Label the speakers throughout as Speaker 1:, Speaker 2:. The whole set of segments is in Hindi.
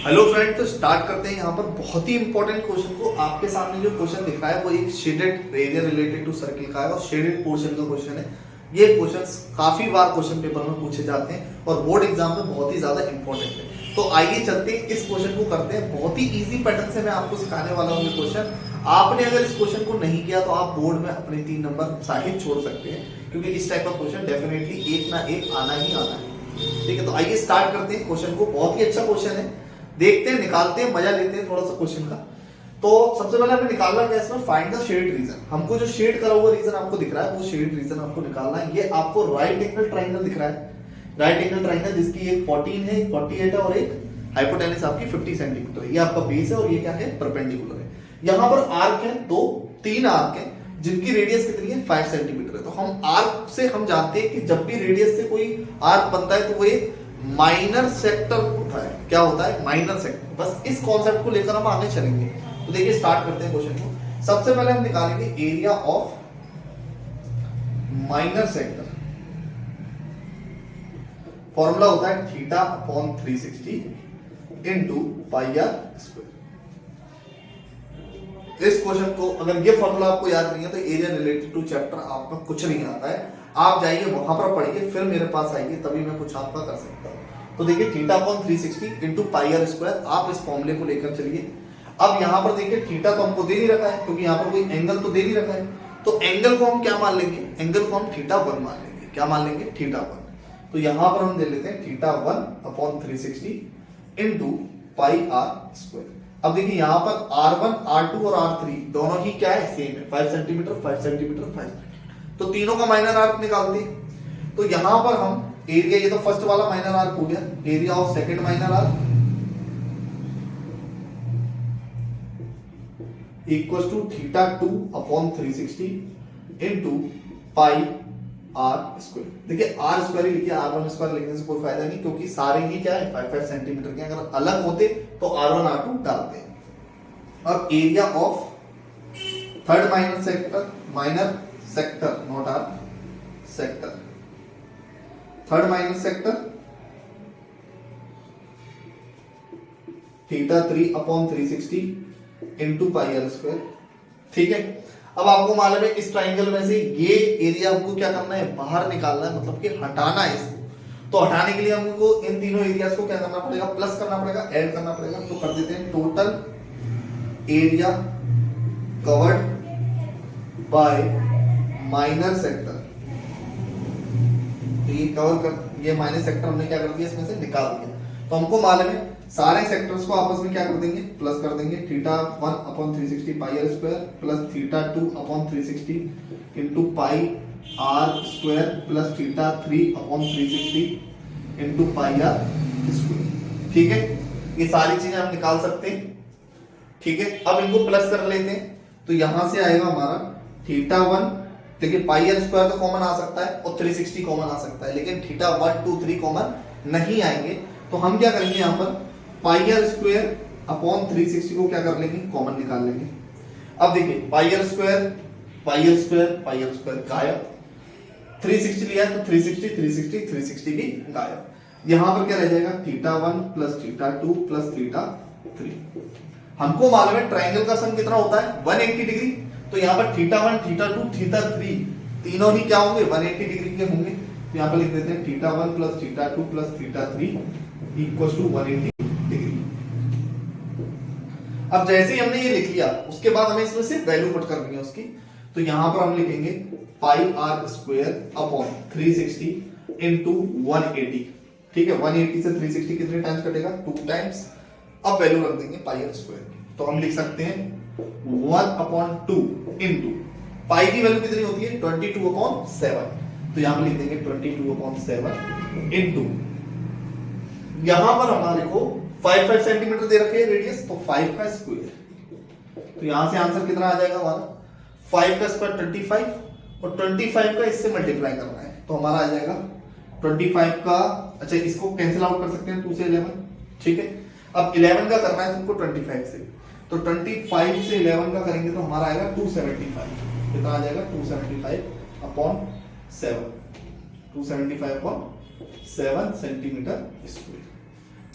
Speaker 1: हेलो फ्रेंड, तो स्टार्ट करते हैं। यहाँ पर बहुत ही इंपॉर्टेंट क्वेश्चन को आपके सामने जो क्वेश्चन दिख रहा है वो एक shaded area related to circle का है और शेडेड पोर्शन का क्वेश्चन है। ये क्वेश्चंस काफी बार क्वेश्चन पेपर में पूछे जाते हैं और बोर्ड एग्जाम में बहुत ही ज्यादा इंपॉर्टेंट है। तो आइए चलते हैं, इस क्वेश्चन को करते हैं। बहुत ही इजी पैटर्न से मैं आपको सिखाने वाला हूँ ये क्वेश्चन। आपने अगर इस क्वेश्चन को नहीं किया तो आप बोर्ड में अपने 3 नंबर साहिब छोड़ सकते हैं, क्योंकि इस टाइप का क्वेश्चन डेफिनेटली एक ना एक आना ही आना है। ठीक है, तो आइए स्टार्ट करते हैं क्वेश्चन को। बहुत ही अच्छा क्वेश्चन है, देखते हैं, निकालते हैं, मजा लेते हैं थोड़ा सा क्वेश्चन का। तो सबसे पहले हमें निकालना क्या है इसमें, फाइंड द शेड रीजन। हमको जो शेड करा हुआ रीजन आपको दिख रहा है वो शेड रीजन आपको निकालना है। ये आपको राइट एंगल ट्राइंगल दिख रहा है, राइट एंगल ट्राइंगल जिसकी एक 14 है, एक 48 है और एक हाइपोटेनस आपकी 50 सेंटीमीटर है। ये आपका बेस है और ये क्या है, परपेंडिकुलर है। यहाँ पर आर्क है, 3 आर्क है जिनकी रेडियस कितनी है, 5 सेंटीमीटर है। तो हम आर्क से हम जानते हैं कि जब भी रेडियस से कोई आर्क बनता है तो वो एक माइनर सेक्टर होता है। क्या होता है, माइनर सेक्टर। बस इस कॉन्सेप्ट को लेकर हम आगे चलेंगे। तो देखिए स्टार्ट करते हैं क्वेश्चन को। सबसे पहले हम निकालेंगे area of minor sector. Formula होता है theta upon 360 into pi r square. इस क्वेश्चन को अगर ये फॉर्मूला आपको याद नहीं है तो एरिया रिलेटेड टू चैप्टर आपका कुछ नहीं आता है। आप जाइए वहां पर पढ़िए, फिर मेरे पास आइए, तभी मैं कुछ आपका कर सकता हूं। तो देखिए theta upon 360 into pi r square, आप इस फॉर्मूले को लेकर चलिए। अब यहां पर देखिए थीटा तो हमको दे नहीं रखा है, क्योंकि यहां पर कोई एंगल तो दे नहीं रखा है। तो एंगल को हम क्या मान लेंगे, एंगल को हम थीटा 1 मान लेंगे। क्या मान लेंगे, थीटा 1। तो यहां पर हम दे लेते हैं theta 1 upon 360 into pi r square. अब देखिए यहां पर R1, R2 और R3 दोनों ही क्या है, सेम है, 5 सेंटीमीटर 5 सेंटीमीटर 5 सेंटीमीटर। तो तीनों का माइनर आर्क निकालते हैं। तो यहां पर हम एरिया, ये तो फर्स्ट वाला माइनर आर्क हो गया, area of second minor arc equal to theta 2 upon 360 into pi r square. देखिए आर स्क्वायर ही लिखिए, R1 स्क्वायर लिखने से कोई फायदा नहीं, क्योंकि सारे ही क्या है 5 सेंटीमीटर के। अगर अलग होते तो R1 R2 डालते हैं। अब area of third minor sector, minor sector not are sector, third minor sector theta 3 upon 360 into pi r square. ठीक है, अब आपको मालूम है इस ट्राइंगल में से ये एरिया हमको क्या करना है, बाहर निकालना है, मतलब कि हटाना है इसको। तो हटाने के लिए हमको इन तीनों एरियाज को क्या करना पड़ेगा, प्लस करना पड़ेगा, ऐड करना पड़ेगा। तो कर देते हैं total area covered by minor sector. तो ये कवर कर, ये माइनर सेक्टर हमने क्या कर दिया, इसमें से निकाल दिया। तो हमको मालूम है सारे सेक्टर्स को आपस में क्या कर देंगे, प्लस कर देंगे। Theta 1 upon 360 pi r square plus theta 2 upon 360 into pi r square plus theta 3 upon 360 into pi r square. ठीक है, ये सारी चीजें हम निकाल सकते हैं। ठीक है, अब इनको प्लस कर लेते हैं। तो यहां से आएगा हमारा थीटा 1, देखिए पाई आर स्क्वायर तो कॉमन आ सकता है और 360 कॉमन आ सकता है, लेकिन थीटा 1 2 3 कॉमन नहीं आएंगे। तो हम क्या करेंगे, यहां पर पाई आर स्क्वायर अपॉन 360 को क्या कर लेंगे, कॉमन निकाल लेंगे। अब देखिए pi r square pi r square pi r square गायब, 360 लिया तो 360 360 360 भी गायब। यहां पर क्या रह जाएगा, theta 1 plus theta 2 plus theta 3। हमको मालूम है ट्राइंगल का सम कितना होता है, 180 डिग्री। तो यहां पर थीटा 1 थीटा 2 थीटा 3 तीनों ही क्या होंगे, 180 डिग्री के होंगे। तो यहां पर लिख देते हैं theta 1 plus theta 2 plus theta 3 equal to 180 degree. अब जैसे ही हमने ये लिख लिया, उसके बाद हमें इसमें से वैल्यू पुट करनी है उसकी। तो यहां पर हम लिखेंगे पाई आर स्क्वायर अपॉन 360 इंटू 180। ठीक है, 180 से 360 कितने टाइम्स कटेगा, 2 टाइम्स। अब वैल्यू रख देंगे पाई आर स्क्वायर। तो हम लिख सकते हैं 1 अपॉन 2 इंटू पाई की वैल्यू कितनी होती है, 22 अपॉन 7। तो यहां पर लिख देंगे 22 अपॉन 7 इंटू, यहां पर हमारे को 5 सेंटीमीटर दे रखे हैं रेडियस, तो 5 का स्क्वायर। तो यहां से आंसर कितना आ जाएगा हमारा, 5 का स्क्वायर 25 और 25 का इससे मल्टीप्लाई करना है। तो हमारा आ जाएगा 25 का, अच्छा इसको कैंसिल आउट कर सकते हैं 2 से 11। ठीक है, अब 11 का करना है तुमको 25 से, तो 25 से 11 का करेंगे तो हमारा आएगा 275। कितना आ जाएगा, 275 अपॉन 7, 275 अपॉन 7 सेंटीमीटर स्क्वायर।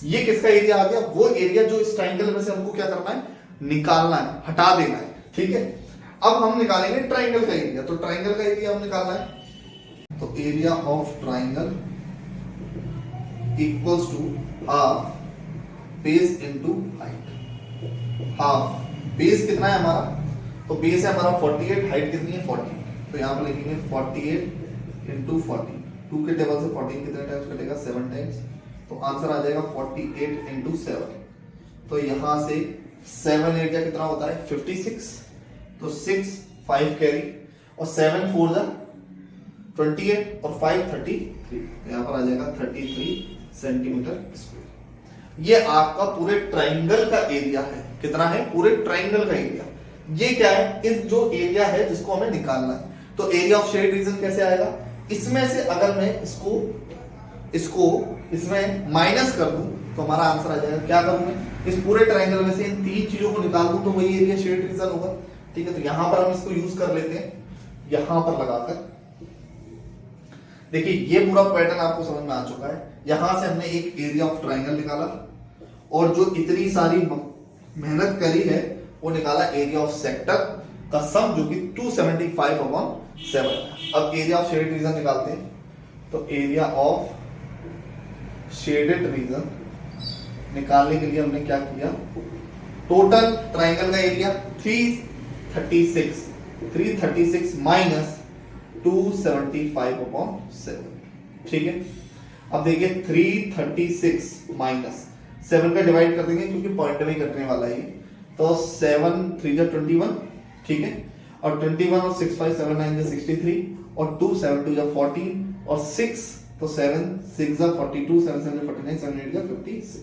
Speaker 1: ये किसका एरिया आ गया? वो एरिया जो इस ट्राइंगल में से हमको क्या करना है, निकालना है, हटा देना है, ठीक है। अब हम निकालेंगे ट्राइंगल का एरिया, तो ट्राइंगल का एरिया हम निकालना है, तो area of triangle equals to half base into height. Half base कितना है हमारा, तो बेस है हमारा 48, हाइट कितनी है 40, तो यहां पर लिखेंगे 48 इंटू 40, 2 के टेबल से 14 कितने टाइम्स कटेगा, 7 टाइम्स, तो आंसर आ जाएगा 48 इंटू 7। तो यहां से 7 एरिया कितना होता है 56, तो 6 5 कैरी और 7 4 जा 28 और 5 33, यहां पर आ जाएगा 33 सेंटीमीटर स्क्वायर। ये आपका पूरे ट्राइंगल का एरिया है, कितना है, पूरे ट्राइंगल का एरिया। ये क्या है, इस जो एरिया है जिसको हमें निकालना है, तो एरिया ऑफ शेड रीजन कैसे आएगा, इसमें से अगर मैं इसको इसमें माइनस कर दूं तो हमारा आंसर आ जाएगा, क्या करूं मैं, इस पूरे ट्राइंगल में से इन 3 चीजों को निकाल दूं तो वही एरिया शेड रीजन होगा, ठीक है। तो यहां पर हम इसको यूज कर लेते हैं, यहां पर लगाकर देखिए ये पूरा पैटर्न आपको समझ में आ चुका है। यहां से हमने एक एरिया ऑफ ट्राइंगल निकाला और जो इतनी सारी मेहनत करी है वो निकाला एरिया ऑफ सेक्टर का सम, जो कि 275/7। अब एरिया ऑफ शेडेड रीजन निकालते हैं, तो एरिया ऑफ शेडेड रीजन निकालने के लिए हमने क्या किया, टोटल ट्राइंगल का एरिया 336 माइनस 275/7, ठीक है। अब देखिए 336 माइनस 7 का डिवाइड कर देंगे क्योंकि पॉइंट में कटने वाला है, तो 7 3 जा 21, ठीक है, और 21 और 6 5 7 9 जा 63 और 2 7 2 जा 14 और 6 तो 7 6 जा 42 7 7 जा 49 7 8 जा 56,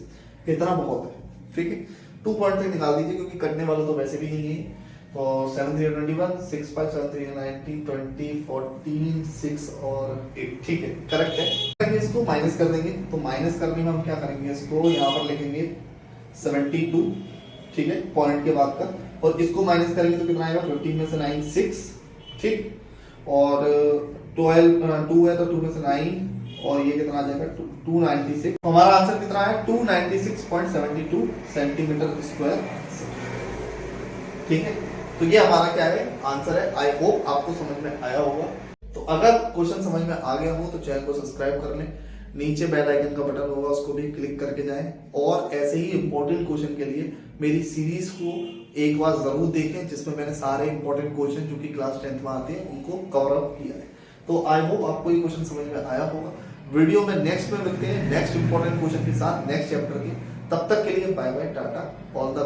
Speaker 1: इतना बहुत है, ठीक है। 2 पॉइंट तक निकाल दीजिए क्योंकि कटने वाला तो वैसे भी नहीं है, तो 7 3 21 6 5 7 3 19 20 14 6 और 8, ठीक है, करेक्ट है। इसको माइनस कर देंगे, तो माइनस करने में हम क्या करेंगे, इसको यहाँ पर लिखेंगे 72, ठीक है, पॉइंट के बाद का, और इसको माइनस करेंगे तो कितना आएगा, 15 में से 9 6, ठीक, और 12 2 है तो 2 में से 9 और ये कितना आ जाएगा 296। हमारा आंसर कितना है 296.72 सेंटीमीटर स्क्वायर, ठीक है। तो ये हमारा क्या है, आंसर है। आई होप आपको समझ में आया होगा। तो अगर क्वेश्चन समझ में आ गया हो तो चैनल को सब्सक्राइब कर लें, नीचे बेल आइकन का बटन होगा उसको भी क्लिक करके जाएं, और ऐसे ही इंपॉर्टेंट क्वेश्चन के लिए मेरी सीरीज को एक बार जरूर देखें जिसमें मैंने सारे इंपॉर्टेंट क्वेश्चन जो कि क्लास 10th में आते हैं उनको कवर अप किया है। तो आई होप आपको ये क्वेश्चन समझ में आया होगा। वीडियो में नेक्स्ट में मिलते हैं नेक्स्ट इंपॉर्टेंट क्वेश्चन के साथ, नेक्स्ट चैप्टर के। तब तक के लिए bye bye, tata, all the